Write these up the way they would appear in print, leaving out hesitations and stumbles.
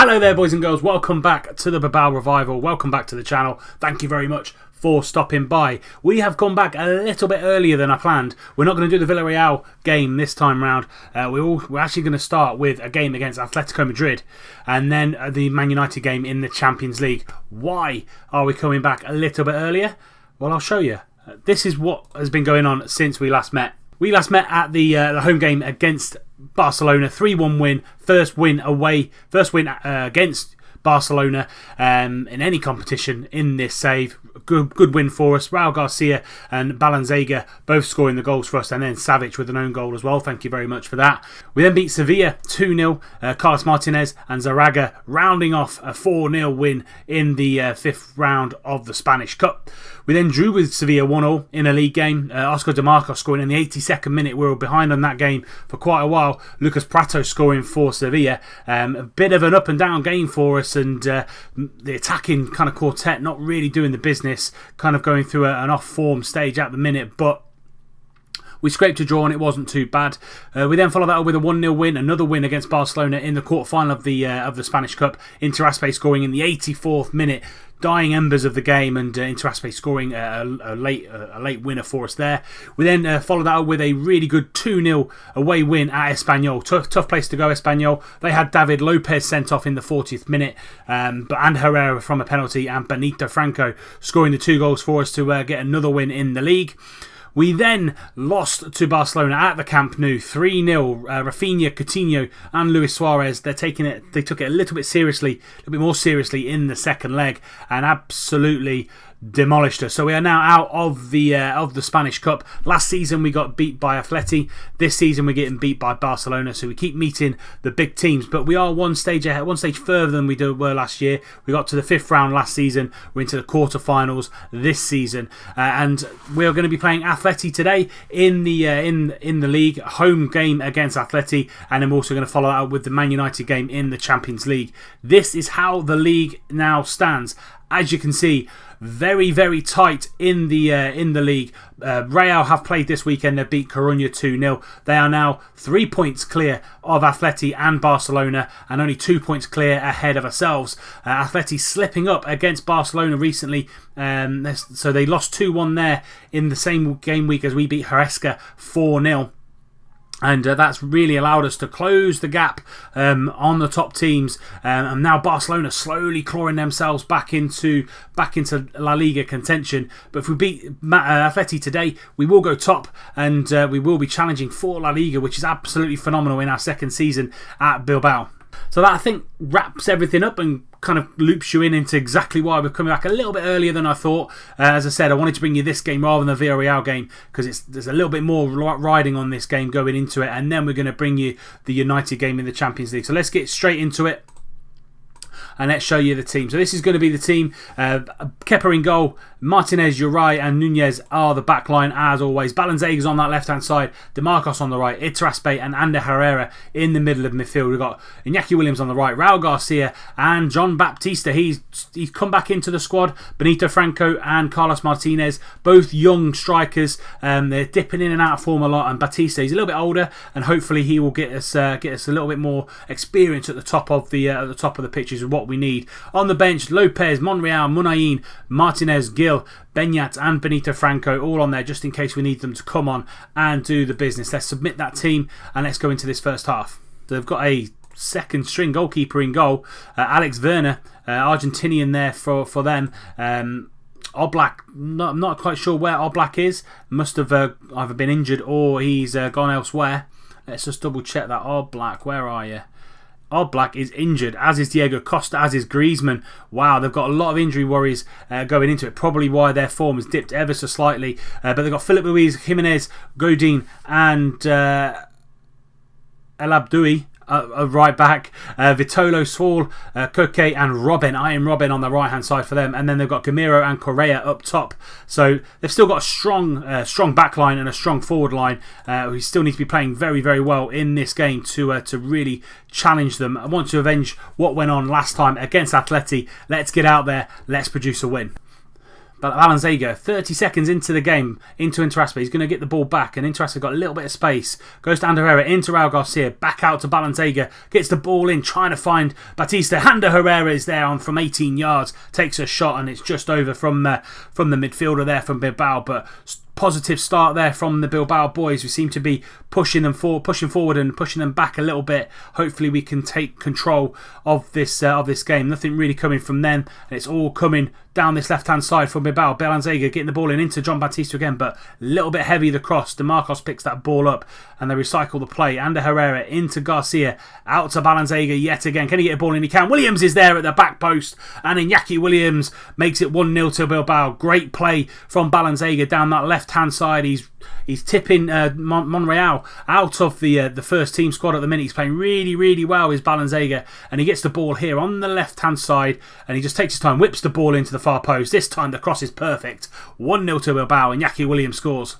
Hello there, boys and girls. Welcome back to the Bilbao Revival. Welcome back to the channel. Thank you very much for stopping by. We have come back a little bit earlier than I planned. We're not going to do the Villarreal game this time round. We're actually going to start with a game against Atletico Madrid and then the Man Utd game in the Champions League. Why are we coming back a little bit earlier? Well, I'll show you. This is what has been going on since we last met. We last met at the home game against Barcelona, 3-1 win, first win against Barcelona in any competition in this save. Good win for us. Raul Garcia and Balanzega both scoring the goals for us, and then Savic with an own goal as well. Thank you very much for that. We then beat Sevilla 2-0. Carlos Martinez and Zaraga rounding off a 4-0 win in the fifth round of the Spanish Cup. We then drew with Sevilla 1-0 in a league game. Oscar De Marcos scoring in the 82nd minute. We were behind on that game for quite a while. Lucas Prato scoring for Sevilla. A bit of an up and down game for us, and the attacking kind of quartet not really doing the business, kind of going through an off form stage at the minute, but we scraped a draw and it wasn't too bad. We then followed that up with a 1-0 win, another win against Barcelona in the quarterfinal of the Spanish Cup. Inter Aspe scoring in the 84th minute, dying embers of the game, and Inter Aspe scoring a late winner for us there. We then followed that up with a really good 2-0 away win at Espanyol. Tough place to go, Espanyol. They had David Lopez sent off in the 40th minute, and Herrera from a penalty, and Benito Franco scoring the 2 goals for us to get another win in the league. We then lost to Barcelona at the Camp Nou 3-0. Rafinha, Coutinho and Luis Suarez, they took it a little bit more seriously in the second leg and absolutely demolished us. So we are now out of the Spanish Cup. Last season we got beat by Atleti. This season we're getting beat by Barcelona. So we keep meeting the big teams, but we are one stage further than we were last year. We got to the 5th round last season. We're into the quarterfinals this season, and we are going to be playing Atleti today in the league, home game against Atleti, and I'm also going to follow that up with the Man Utd game in the Champions League. This is how the league now stands. As you can see, very, very tight in the league. Real have played this weekend. They beat Coruña 2-0. They are now 3 points clear of Atleti and Barcelona, and only 2 points clear ahead of ourselves. Atleti slipping up against Barcelona recently, so they lost 2-1 there in the same game week as we beat Huesca 4-0. And that's really allowed us to close the gap on the top teams. And now Barcelona slowly clawing themselves back into La Liga contention. But if we beat Atleti today, we will go top, and we will be challenging for La Liga, which is absolutely phenomenal in our second season at Bilbao. So that, I think, wraps everything up and kind of loops you into exactly why we're coming back a little bit earlier than I thought. As I said, I wanted to bring you this game rather than the Villarreal game because there's a little bit more riding on this game going into it, and then we're going to bring you the United game in the Champions League. So let's get straight into it, and let's show you the team. So this is going to be the team. Kepa in goal, Martinez, Uri and Nunez are the back line as always. Balanzega's on that left hand side, De Marcos on the right, Inter Aspe and Ander Herrera in the middle of midfield. We've got Iñaki Williams on the right, Raul Garcia and John Baptista. He's come back into the squad. Benito Franco and Carlos Martinez, both young strikers. They're dipping in and out of form a lot, and Baptista, he's a little bit older, and hopefully he will get us a little bit more experience at the top of the pitch, is what we need. On the bench, Lopez, Monreal, Munayin, Martinez, Gil, Benyat and Benito Franco all on there just in case we need them to come on and do the business. Let's submit that team and let's go into this first half. So they've got a second string goalkeeper in goal, Alex Werner, Argentinian there for them. Oblak, I'm not quite sure where Oblak is. Must have either been injured or he's gone elsewhere. Let's just double check that. Oblak, where are you? Oblak is injured, as is Diego Costa, as is Griezmann. Wow, they've got a lot of injury worries going into it. Probably why their form has dipped ever so slightly. But they've got Philip Luis, Jimenez, Godin and El Abdoui right back, Vitolo, Swall, Koke and Robin, Iron Robin on the right hand side for them, and then they've got Gamiro and Correa up top. So they've still got a strong back line and a strong forward line. We still need to be playing very, very well in this game to really challenge them. I want to avenge what went on last time against Atleti. Let's get out there, let's produce a win. Balanzega, 30 seconds into the game, into Interaspa. He's going to get the ball back, and Interaspa got a little bit of space. Goes to Ander Herrera, into Raul Garcia, back out to Balanzega, gets the ball in, trying to find Batista. Ander Herrera is there on from 18 yards, takes a shot, and it's just over from the midfielder there from Bilbao. But positive start there from the Bilbao boys, who seem to be pushing forward and pushing them back a little bit. Hopefully we can take control of this game. Nothing really coming from them, and it's all coming down this left hand side from Bilbao. Balanzega getting the ball into John Batista again, but a little bit heavy the cross. DeMarcos picks that ball up and they recycle the play. Ander Herrera into Garcia, out to Balanzega yet again. Can he get a ball in? He can. Williams is there at the back post, and Iñaki Williams makes it 1-0 to Bilbao. Great play from Balanzega down that left hand side. He's tipping Monreal out of the first team squad at the minute. He's playing really, really well, is Balanzega, and he gets the ball here on the left hand side, and he just takes his time, whips the ball into the far post. This time the cross is perfect. 1-0 to Bilbao, and Iñaki Williams scores.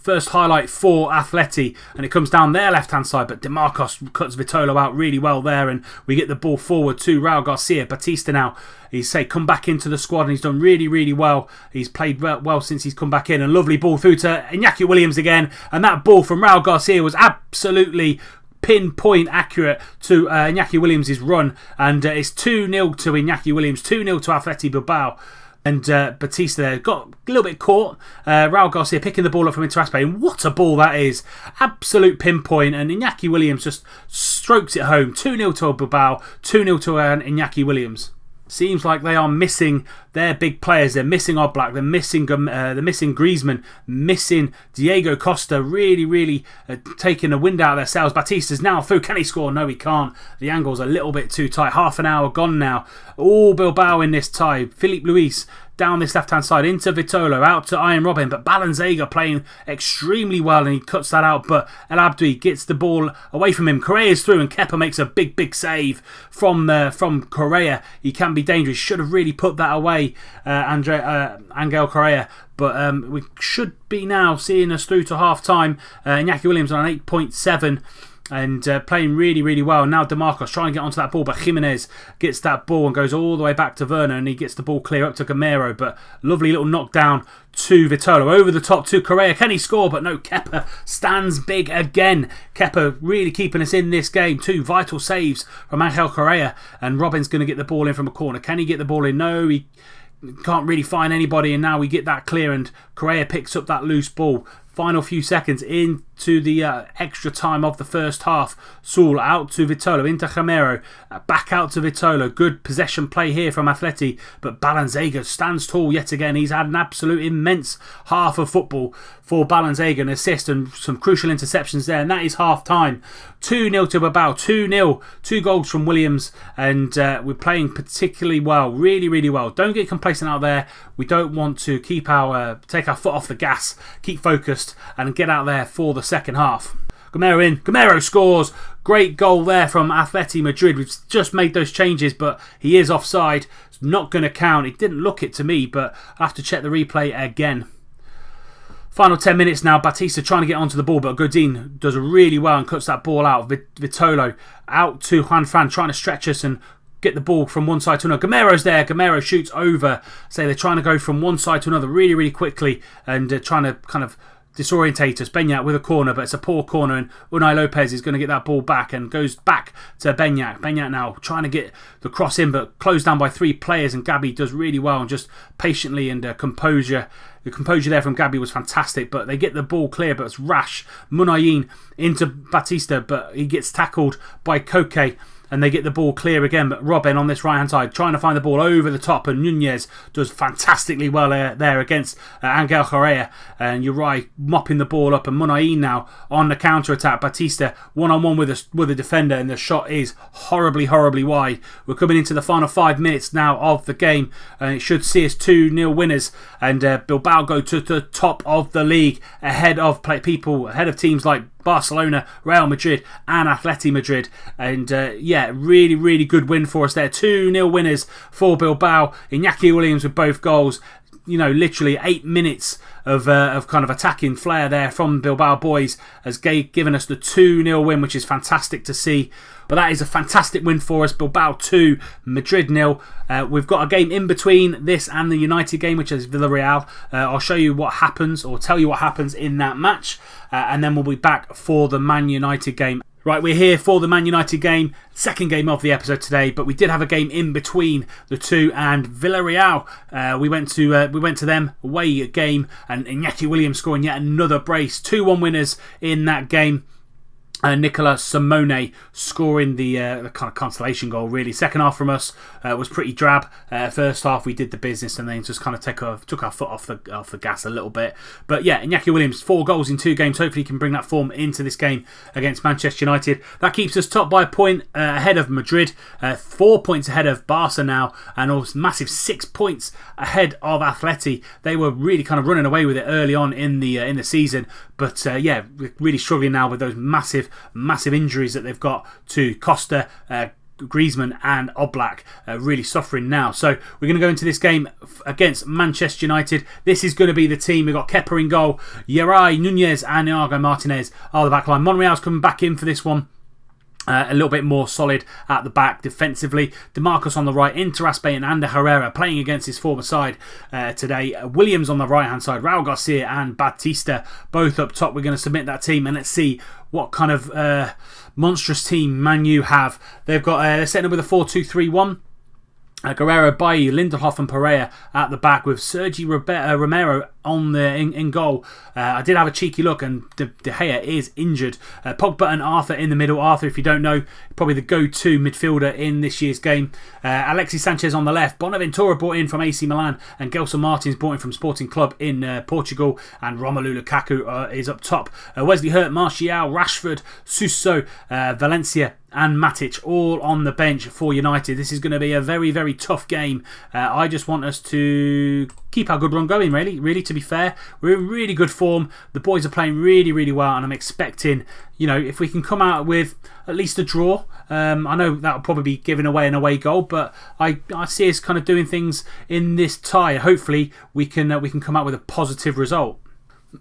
First highlight for Atleti, and it comes down their left hand side, but DeMarcos cuts Vitolo out really well there, and we get the ball forward to Raul Garcia. Batista now, he's come back into the squad, and he's done really, really well. He's played well since he's come back in, and lovely ball through to Iñaki Williams again, and that ball from Raul Garcia was absolutely pinpoint accurate to Iñaki Williams' run, and it's 2-0 to Iñaki Williams, 2-0 to Atleti Bilbao. And Batista there got a little bit caught. Raul Garcia picking the ball up from Interaspe, and what a ball that is. Absolute pinpoint, and Iñaki Williams just strokes it home. 2-0 to Bilbao, 2-0 to Iñaki Williams. Seems like they are missing their big players. They're missing Oblak, they're missing Griezmann, missing Diego Costa. Really, really taking the wind out of their sails. Batista's now through. Can he score? No, he can't. The angle's a little bit too tight. Half an hour gone now. All Bilbao in this tie. Philippe Luis down this left hand side into Vitolo, out to Ian Robin, but Balanzega playing extremely well, and he cuts that out, but El Abdi gets the ball away from him. Correa's through, and Kepa makes a big save from Correa. He can be dangerous. Should have really put that away, Angel Correa. But we should be now seeing us through to half time. Iñaki Williams on an 8.7. And playing really, really well. Now DeMarcos trying to get onto that ball, but Jimenez gets that ball and goes all the way back to Werner, and he gets the ball clear up to Gamero. But lovely little knockdown to Vitolo. Over the top to Correa. Can he score? But no, Kepa stands big again. Kepa really keeping us in this game. 2 vital saves from Angel Correa, and Robin's going to get the ball in from a corner. Can he get the ball in? No, he can't really find anybody, and now we get that clear, and Correa picks up that loose ball. Final few seconds into the extra time of the first half. Saul out to Vitolo, into Gamero, back out to Vitolo. Good possession play here from Atleti, but Balanzega stands tall yet again. He's had an absolute immense half of football for Balanzega, an assist and some crucial interceptions there, and that is half time. 2-0 to Bilbao, 2-0, 2 goals from Williams, and we're playing particularly well, really, really well. Don't get complacent out there. We don't want to take our foot off the gas, keep focused, and get out there for the second half. Gamero in, Gamero scores. Great goal there from Atletico Madrid. We've just made those changes, but he is offside. It's not going to count. It didn't look it to me, but I have to check the replay again. Final 10 minutes now. Batista trying to get onto the ball, but Godin does really well and cuts that ball out. Vitolo out to Juanfran, trying to stretch us and get the ball from one side to another. Gamero's there. Gamero shoots over. So they're trying to go from one side to another really, really quickly, and trying to kind of disorientate us. Beñat with a corner, but it's a poor corner, and Unai Lopez is going to get that ball back and goes back to Beñat. Beñat now trying to get the cross in, but closed down by 3 players, and Gabi does really well and just patiently and composure. The composure there from Gabi was fantastic, but they get the ball clear, but it's rash. Munayin into Batista, but he gets tackled by Koke, and they get the ball clear again. But Robin on this right hand side trying to find the ball over the top, and Nunez does fantastically well there against Angel Correa, and Uri mopping the ball up, and Munayin now on the counter attack. Batista 1-on-1 with a defender, and the shot is horribly wide. We're coming into the final 5 minutes now of the game, and it should see us 2-0 winners, and Bilbao go to the top of the league ahead of teams like Barcelona, Real Madrid and Atletico Madrid, and really good win for us there. 2-0 winners for Bilbao. Iñaki Williams with both goals. literally 8 minutes of kind of attacking flair there from Bilbao boys has given us the 2-0 win, which is fantastic to see. But that is a fantastic win for us. Bilbao 2, Madrid 0. We've got a game in between this and the United game, which is Villarreal. I'll show you what happens, or tell you what happens in that match, and then we'll be back for the Man United game. Right, we're here for the Man United game, second game of the episode today, but we did have a game in between the two, and Villarreal, we went to them, away game, and Iñaki Williams scoring yet another brace. 2-1 winners in that game. Nicola Simone scoring the kind of consolation goal, really. Second half from us was pretty drab. First half we did the business and then just kind of took our foot off the gas a little bit. But yeah, Iñaki Williams, 4 goals in 2 games. Hopefully he can bring that form into this game against Manchester United. That keeps us top by a point ahead of Madrid, 4 points ahead of Barca now, and also massive 6 points ahead of Atleti. They were really kind of running away with it early on in the season, but yeah, we're really struggling now with those massive injuries that they've got to Costa, Griezmann and Oblak, really suffering now. So we're going to go into this game against Manchester United. This is going to be the team. We've got Kepa in goal, Yaray, Nunez and Iago Martinez are the back line. Monreal's coming back in for this one. A little bit more solid at the back defensively. DeMarcus on the right, Interaspe and Ander Herrera playing against his former side today. Williams on the right hand side, Raul Garcia and Batista both up top. We're going to submit that team and let's see what kind of monstrous team Man U have. They've got they're setting up with a 4-2-3-1. Guerrero, Bailly, Lindelof and Pereira at the back with Sergi Romero on in goal. I did have a cheeky look and De Gea is injured. Pogba and Arthur in the middle. Arthur, if you don't know, probably the go-to midfielder in this year's game. Alexis Sanchez on the left. Bonaventura brought in from AC Milan and Gelson Martins brought in from Sporting Club in Portugal, and Romelu Lukaku is up top. Wesley Hurt, Martial, Rashford, Suso, Valencia and Matic all on the bench for United. This is going to be a very, very tough game. I just want us to keep our good run going, really, to be fair. We're in really good form. The boys are playing really, really well, and I'm expecting, if we can come out with at least a draw. I know that'll probably be giving away an away goal, but I see us kind of doing things in this tie. Hopefully we can come out with a positive result.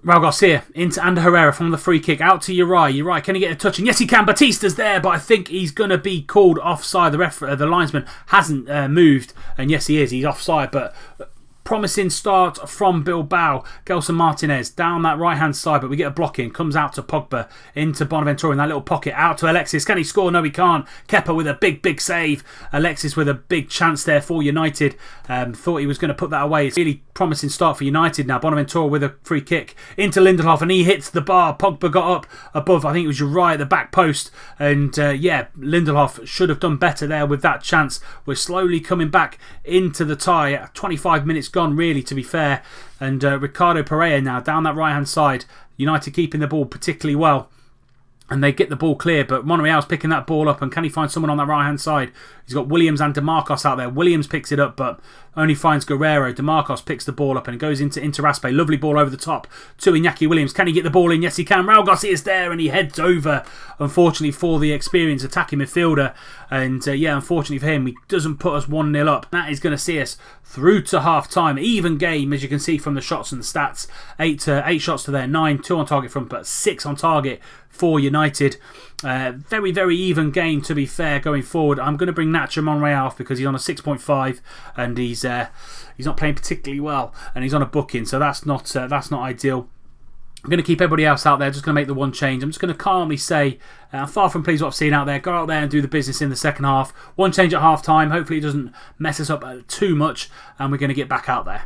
Raul Garcia into Ander Herrera from the free kick out to Uri. Can he get a touch? And yes, he can. Batista's there, but I think he's going to be called offside. The linesman hasn't moved, and yes, he is. He's offside, but promising start from Bilbao. Gelson Martinez down that right hand side, but we get a block in. Comes out to Pogba, into Bonaventura in that little pocket. Out to Alexis. Can he score? No, he can't. Kepa with a big save. Alexis with a big chance there for United. Thought he was going to put that away. It's a really promising start for United now. Bonaventura with a free kick into Lindelof, and he hits the bar. Pogba got up above, I think it was Uri at the back post, and yeah, Lindelof should have done better there with that chance. We're slowly coming back into the tie. 25 minutes gone, really, to be fair, and Ricardo Pereira now down that right hand side. United keeping the ball particularly well, and they get the ball clear, but Monreal's picking that ball up, and can he find someone on that right hand side? He's got Williams and DeMarcos out there. Williams picks it up, but only finds Guerrero. DeMarcos picks the ball up and goes into Interaspe. Lovely ball over the top to Iñaki Williams. Can he get the ball in? Yes, he can. Raul Garcia is there and he heads over, unfortunately for the experienced attacking midfielder. And yeah, unfortunately for him, he doesn't put us 1-0 up. That is going to see us through to half time. Even game, as you can see from the shots and the stats. 8 shots to their 9, 2 on target from, but 6 on target for United. Very, very even game, to be fair, going forward. I'm going to bring Nacho Monreal off because he's on a 6.5 and he's not playing particularly well, and he's on a booking, so that's not ideal. I'm going to keep everybody else out there, just going to make the one change. I'm just going to calmly say, I'm far from pleased with what I've seen out there. Go out there and do the business in the second half. One change at half time. Hopefully it doesn't mess us up too much, and we're going to get back out there.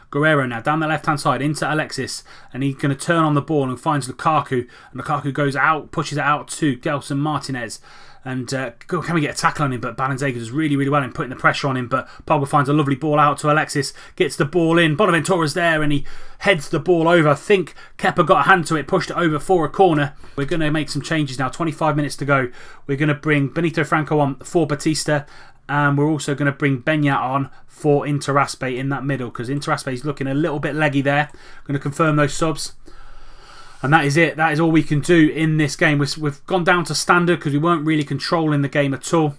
Guerrero now down the left hand side into Alexis, and he's going to turn on the ball and finds Lukaku, and Lukaku goes out, pushes it out to Gelson Martinez, and can we get a tackle on him? But Balanzega does really, really well in putting the pressure on him, but Pogba finds a lovely ball out to Alexis, gets the ball in, Bonaventura's there and he heads the ball over. I think Kepa got a hand to it, pushed it over for a corner. We're going to make some changes now, 25 minutes to go. We're going to bring Benito Franco on for Batista, and we're also going to bring Beñat on for Interaspe in that middle, because Interaspe is looking a little bit leggy there. Going to confirm those subs. And that is it. That is all we can do in this game. We've gone down to standard because we weren't really controlling the game at all.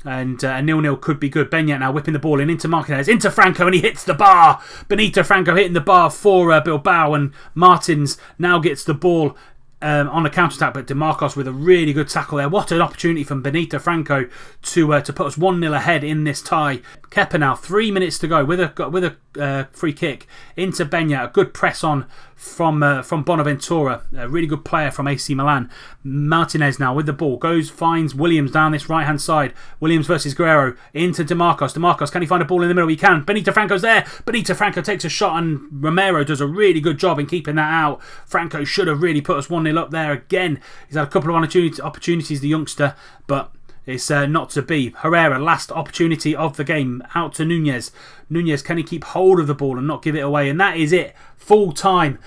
And 0-0 could be good. Beñat now whipping the ball in into Martinez, into Franco, and he hits the bar. Benito Franco hitting the bar for Bilbao, and Martins now gets the ball on a counter-attack, but DeMarcos with a really good tackle there. What an opportunity from Benito Franco to put us 1-0 ahead in this tie. Kepa now, 3 minutes to go with a free kick into Beñat. A good press on from Bonaventura, a really good player from AC Milan. Martinez now with the ball finds Williams down this right hand side. Williams versus Guerrero into DeMarcos. DeMarcos, can he find a ball in the middle? He can. Benito Franco's there. Benito Franco takes a shot, and Romero does a really good job in keeping that out. Franco should have really put us 1-0 up there again. He's had a couple of opportunities, the youngster, but it's not to be. Herrera, last opportunity of the game, out to Nunez. Nunez, can he keep hold of the ball and not give it away? And that is it. Full time.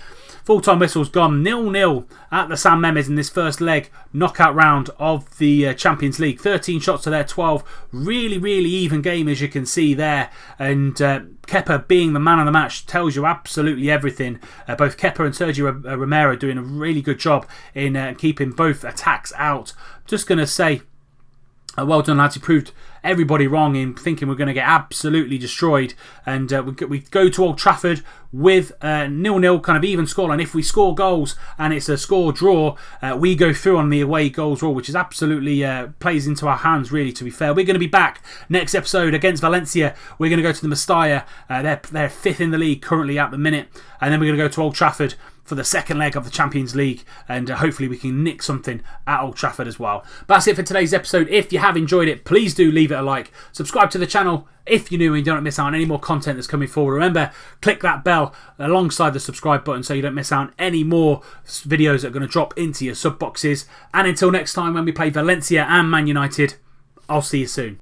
Full-time whistle's gone. 0-0 at the San Memes in this first leg knockout round of the Champions League. 13 shots to their 12. Really, really even game, as you can see there. And Kepa being the man of the match tells you absolutely everything. Both Kepa and Sergio Romero doing a really good job in keeping both attacks out. Just going to say, well done, lads. You proved everybody wrong in thinking we're going to get absolutely destroyed. And we go to Old Trafford with 0-0, kind of even score. And if we score goals and it's a score draw, we go through on the away goals rule, which is absolutely plays into our hands, really, to be fair. We're going to be back next episode against Valencia. We're going to go to the Mestalla. They're fifth in the league currently at the minute. And then we're going to go to Old Trafford for the second leg of the Champions League, and hopefully we can nick something at Old Trafford as well. But that's it for today's episode. If you have enjoyed it, please do leave it a like. Subscribe to the channel if you're new and you don't miss out on any more content that's coming forward. Remember, click that bell alongside the subscribe button so you don't miss out on any more videos that are going to drop into your sub boxes. And until next time when we play Valencia and Man United, I'll see you soon.